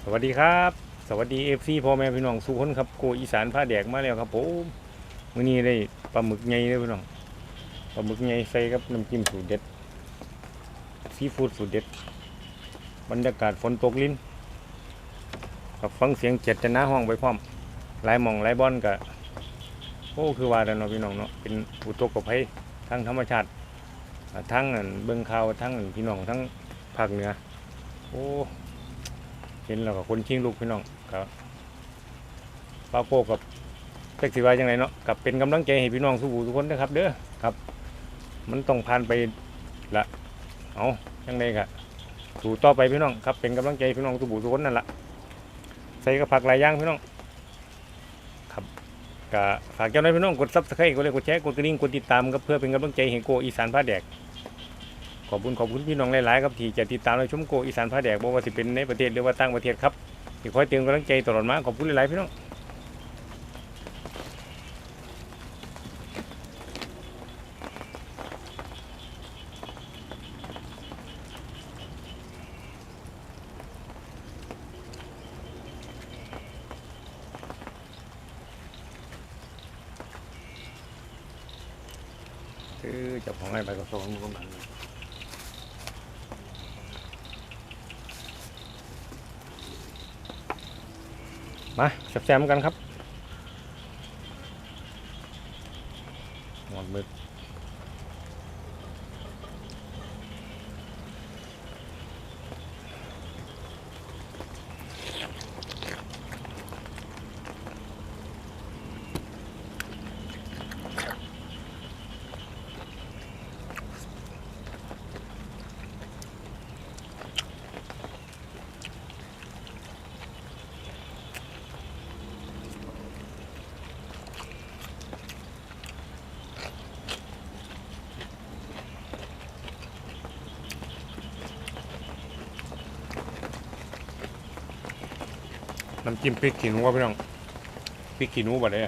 สวัสดีครับสวัสดีFCพ่อแม่พี่น้องสุขคนครับโกอีสานผ้าแดกมาแล้วครับผมมื้อนี้ได้ปลาหมึกใหญ่เลยพี่น้องปลาหมึกใหญ่ใส่กับน้ำจิ้มสูตรเด็ดซีฟู้ดสูตรเด็ดบรรยากาศฝนตกลิ้นกับฟังเสียงเจ็ดจะน้าห้องไปพร้อมหลายหม่องหลายบ่อนก็โอ้คือว่าแล้วเนาะพี่น้องเนาะเป็นอุทกภัยทางธรรมชาติทั้งเบิ่งข่าวทั้งพี่น้องทั้งภาคเหนือโอ้เห็นแล้วก็คนชิงลูกพี่น้องครับป้าโก้กับเป็กสิว่าจังไงเนาะกับเป็นกำลังใจให้พี่น้องสู้ทุกคนนะครับเด้อครับมันต้องผ่านไปละเอาจังไงครับสู้ต่อไปพี่น้องครับเป็นกำลังใจพี่น้องสู้ทุกคนนั่นแหละใส่กระผักหลายอย่างพี่น้องครับก็ฝากเจ้าหน้าพี่น้องกดซับสไครต์กดไลค์กดแชร์กดกระดิ่งกดติดตามครับเพื่อเป็นกำลังใจให้โกอีสานผ้าแดกขอบคุณพี่น้องหลายๆครับที่จะติดตามและชมโกอีสานผ้าแดกบ่ว่าสิเป็นในประเทศหรือว่าต่างประเทศครับที่คอยเตือนกำลังใจตลอดมาขอบคุณหลายๆพี่น้องคือจะของให้ไปกับสองมือมันมาแซ่บๆกันครับหมดมือน้ำจิ้มพริกขี้หนูพี่น้องพริกขี้หนูบ่ได้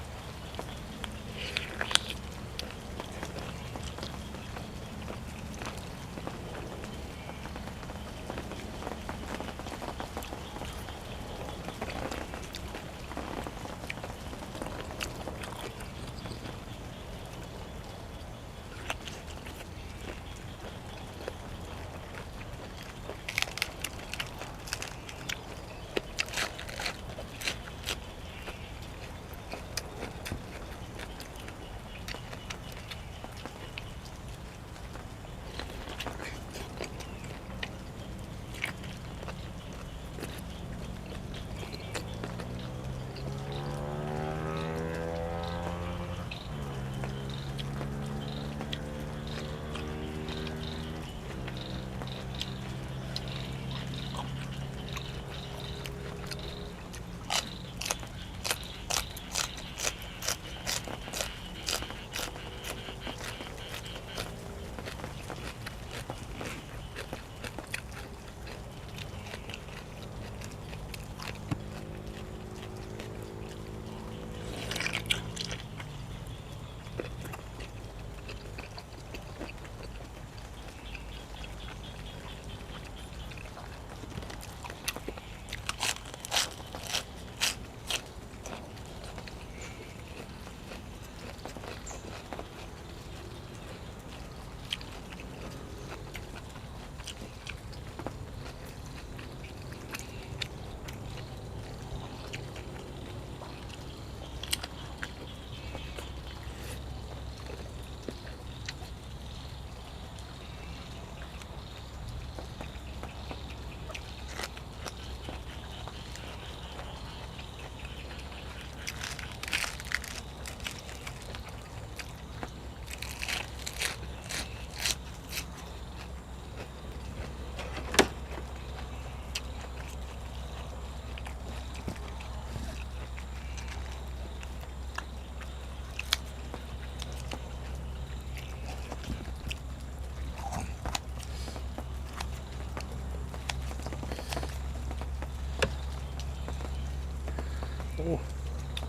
โอ้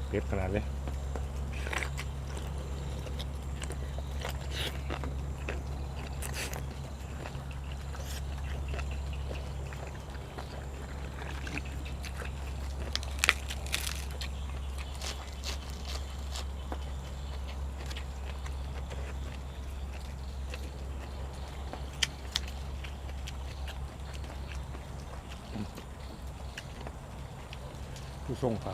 เผ็ดขนาดเลย ผู้ทรงเผ่า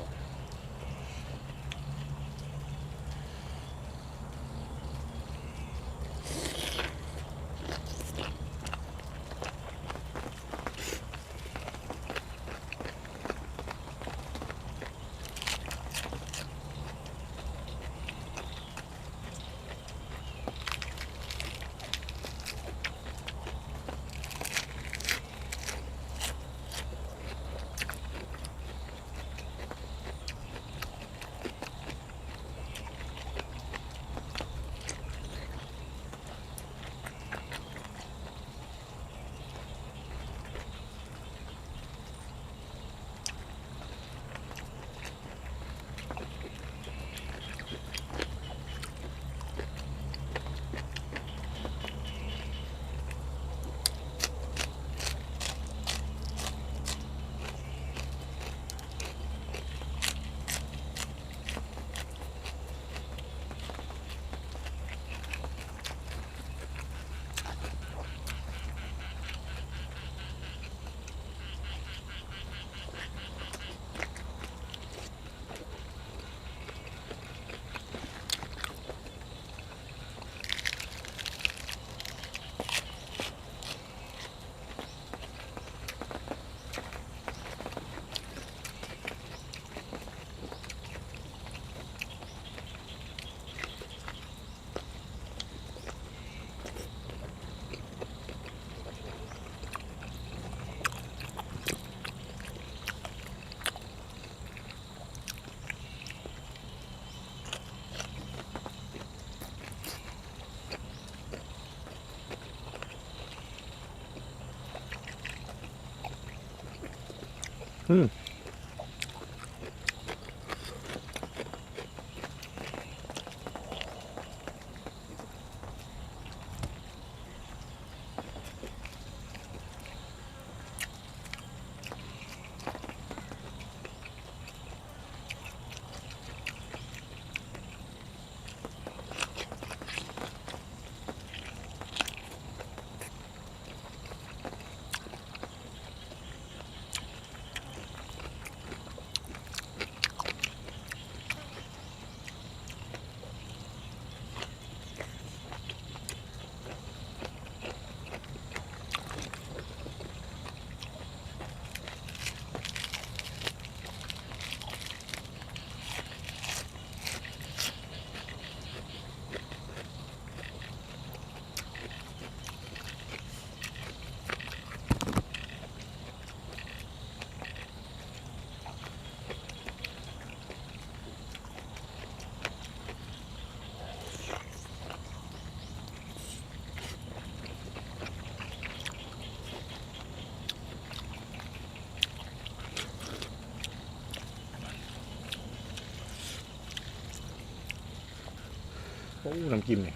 โอ้น้ำจิ้มเนี่ย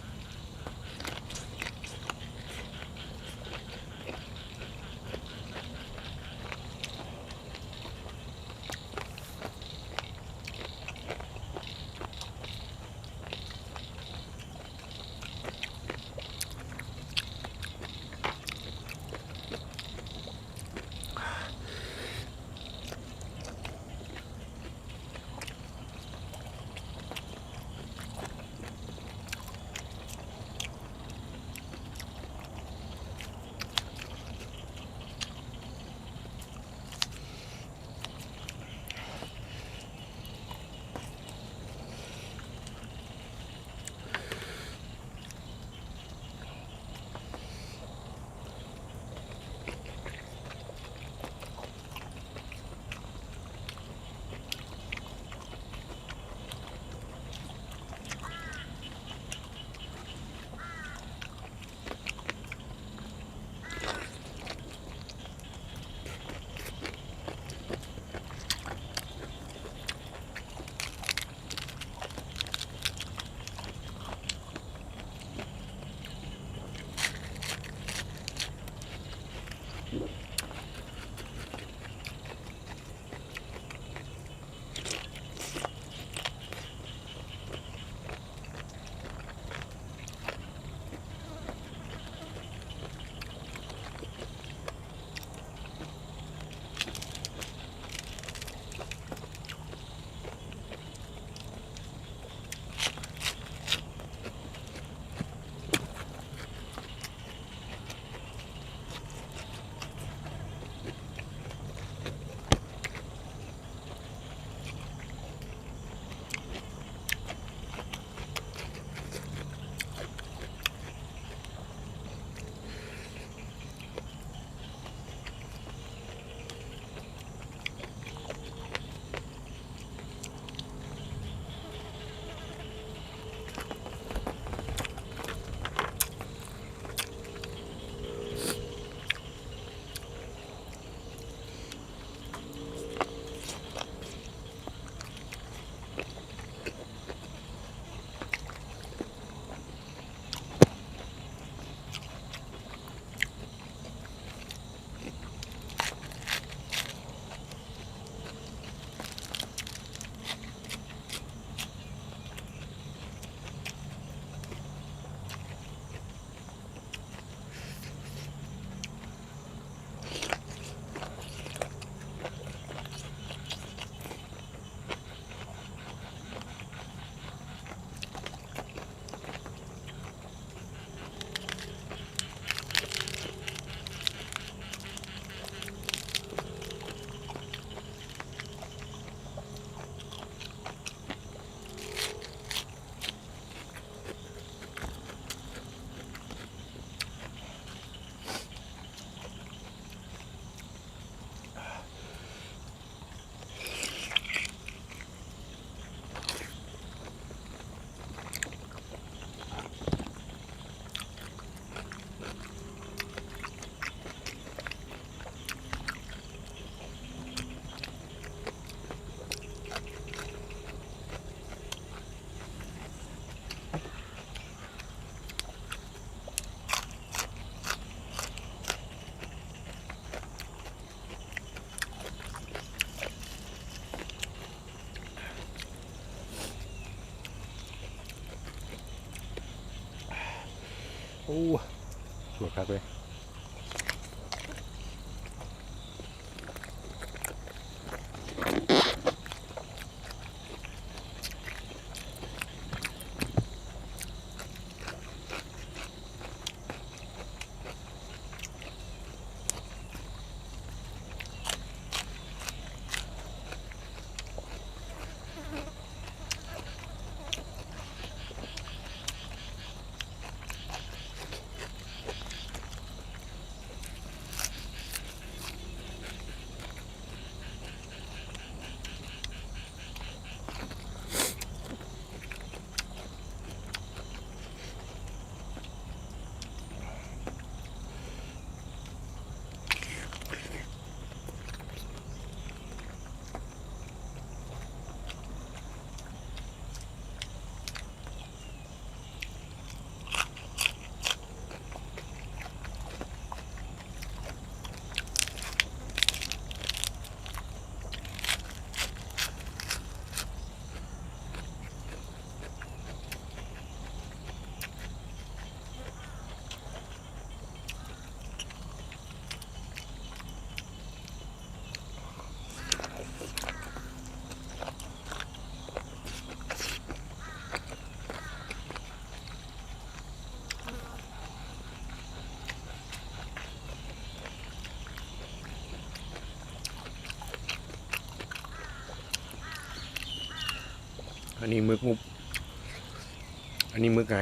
โอ้สวยครับเลยอันนี้มึกมุบอันนี้มึกไง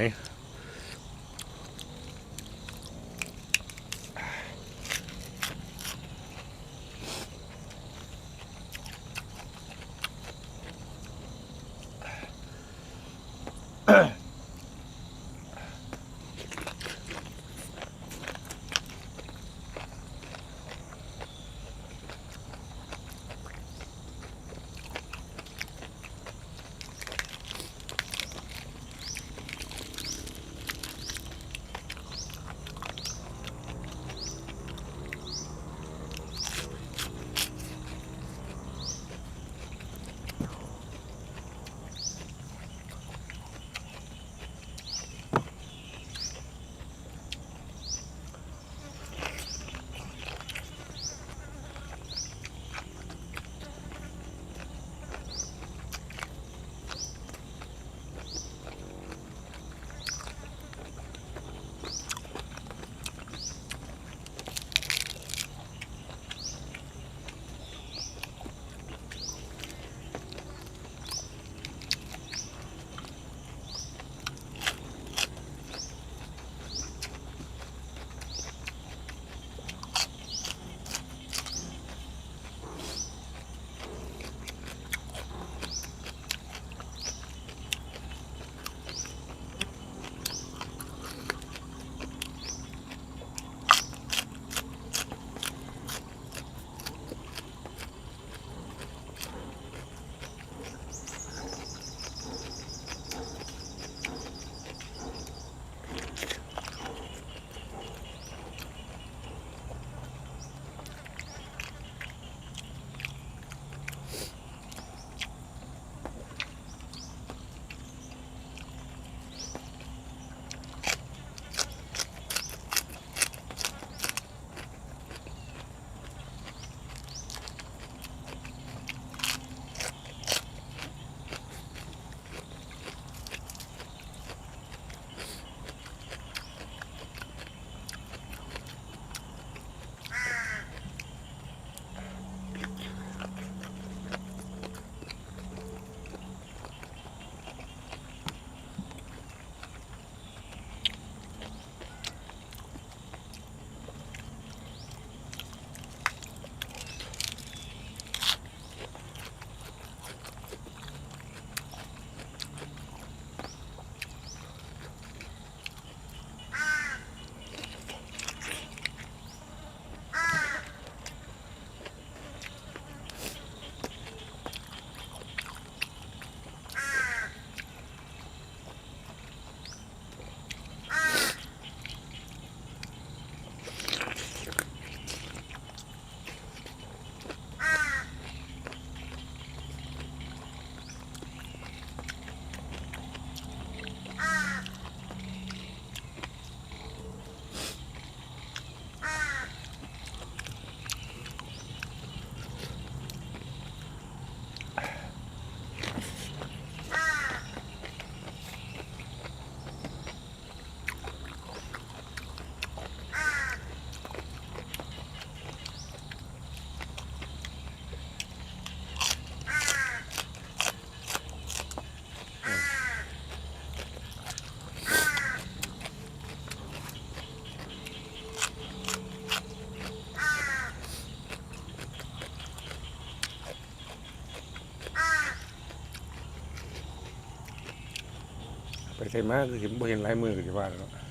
ใส่มาคือบ่เห็นลายมือก็สิว่าแล้ว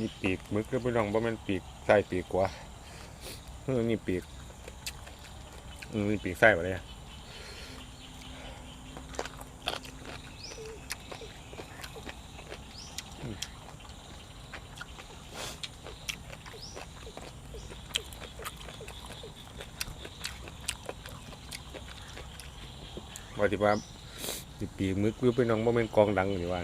นี่ปีกมึกก็พี่น้องบ่แม่นปีกไส้ปีกกว่านี่ปีกนี่ปีกไส้บ่ได้ว่าที่ว่าปีกมึกคือพี่น้องบ่แม่นกองดังอยู่ว่า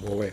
โว้ย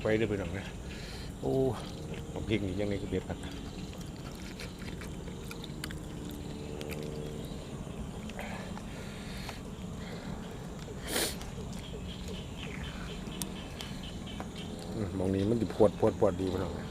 ไปเด้อพี่น้องนะโอ้ผมพริกนี่ยังไงก็เบ็ดผัดมองนี้มันจะพวดดีพี่น้องนะ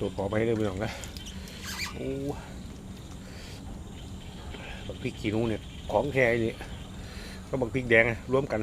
ตัวพอไปเลยพี่น้องนะโอ้บักพริกขี้หนูเนี่ยของแท้เลยก็บักพริกแดงรวมกัน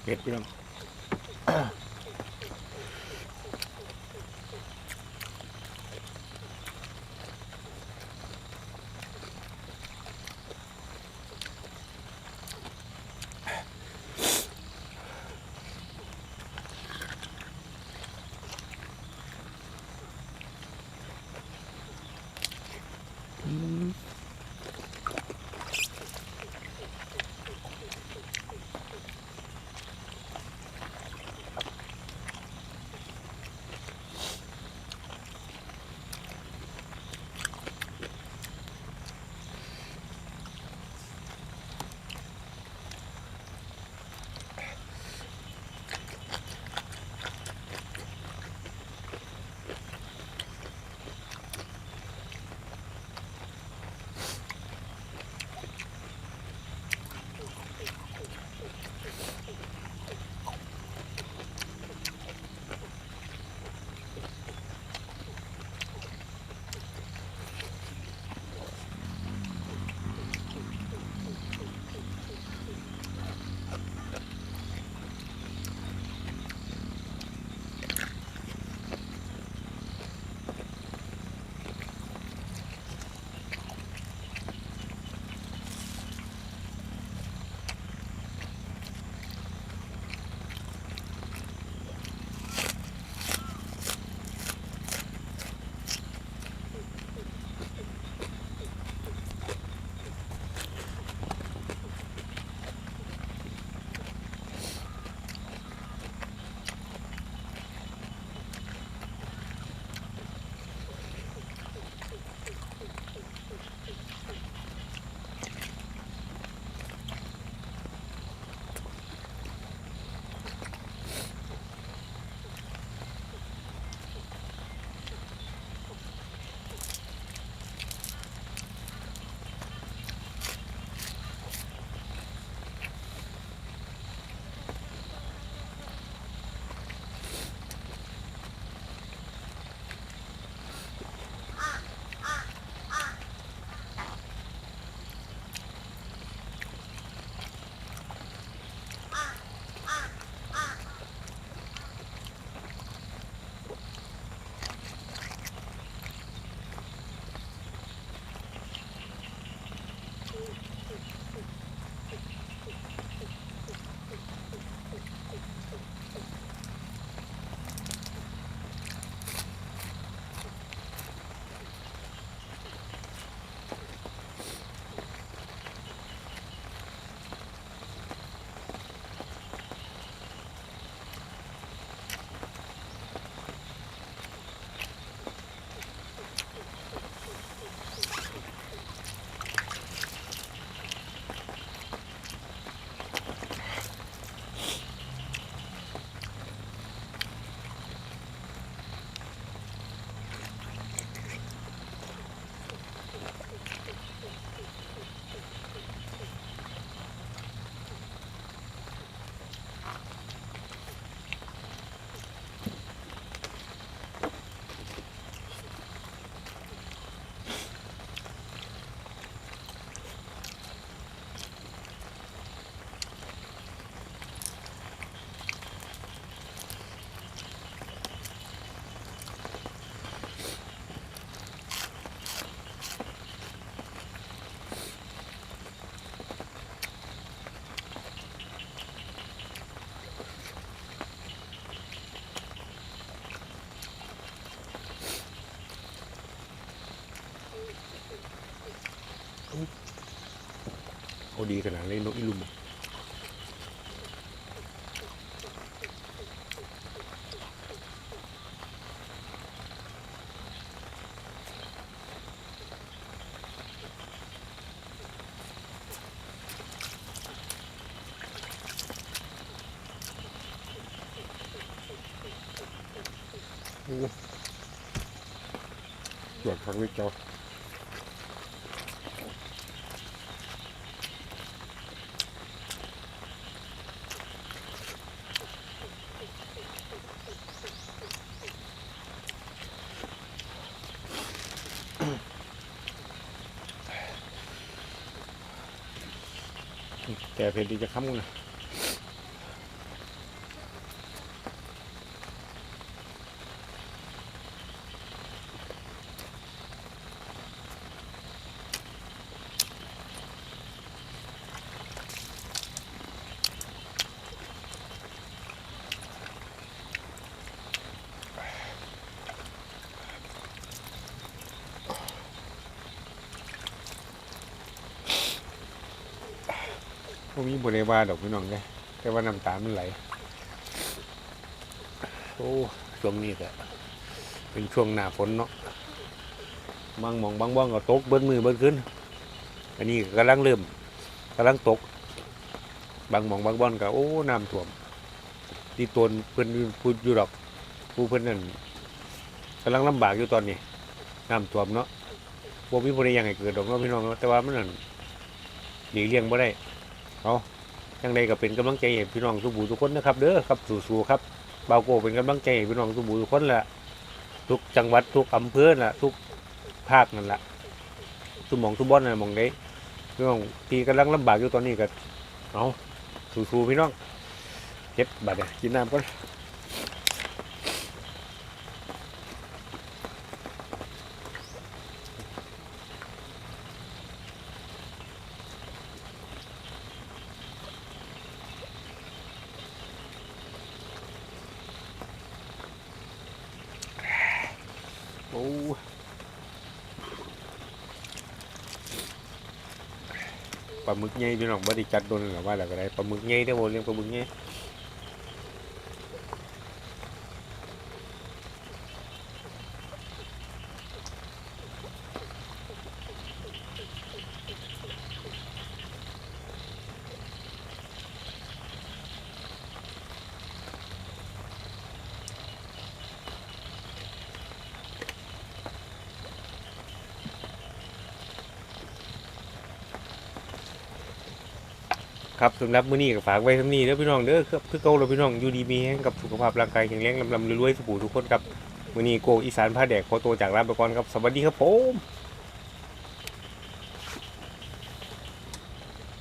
เผ็ดพี่น้องโอ้ดีขนาดเลยนกอีลุมจวดพักวิจารแต่เพลดีจะค้ำกันนะ วกนี้บริวารดอกพี่น้องเลยแต่ว่าน้ำตามันไหลโอ้ช่วงนี้ก็เป็นช่วงหน้าฝนเนาะบางหม่องบางบ้องก็ตกเบิ้ลมือเบิ้ลขึ้นอันนี้กำลังเริ่มกำลังตกบางหม่องบางบ้องก็โอ้น้ำท่วมที่ตนเพิ่นพูดอยู่ดอกผู้เพิ่นนั่นกำลังลำบากอยู่ตอนนี้น้ำท่วมเนาะบ่มีบ่ได้หยังให้เกิดดอกเนาะพี่น้องเนาะแต่ว่ามันนั่นหลีกเลี่ยงบ่ได้เอาจังใดก็เป็นกำลังใจให้พี่น้องทุกผู้ทุกคนนะครับเด้อครับสู้ๆครับบ่าวโก้เป็นกำลังใจให้พี่น้องทุกผู้ทุกคนแหละทุกจังหวัดทุกอำเภอน่ะทุกภาคนั่นแหละทุกหม่องทุกบ่อนน่ะหม่องใดพี่น้องที่กำลังลำบากอยู่ตอนนี้ก็เอาสู้ๆพี่น้องเจ็บบัดเนี่ยกินน้ำก่อนโอ้ปลาหมึกใหญ่พี่น้องบ่ได้จัดโดนหรอว่าแล้วก็ได้ปลาหมึกใหญ่เด้อบ่เลี้ยงปลาหมึกใหญ่ครับสำหรับมื้อนี้ก็ฝากไว้ส่ำนี้เด้อพี่น้องเด้อครับคือเก่าแล้วพี่น้องอยู่ดีมีแรงกับสุขภาพร่างกายแข็งแรงลำๆรวยๆสุขทุกคนครับมื้อนี้โกอีสานพาแดกขอตัวจากลาไปก่อนครับสวัสดีครับผม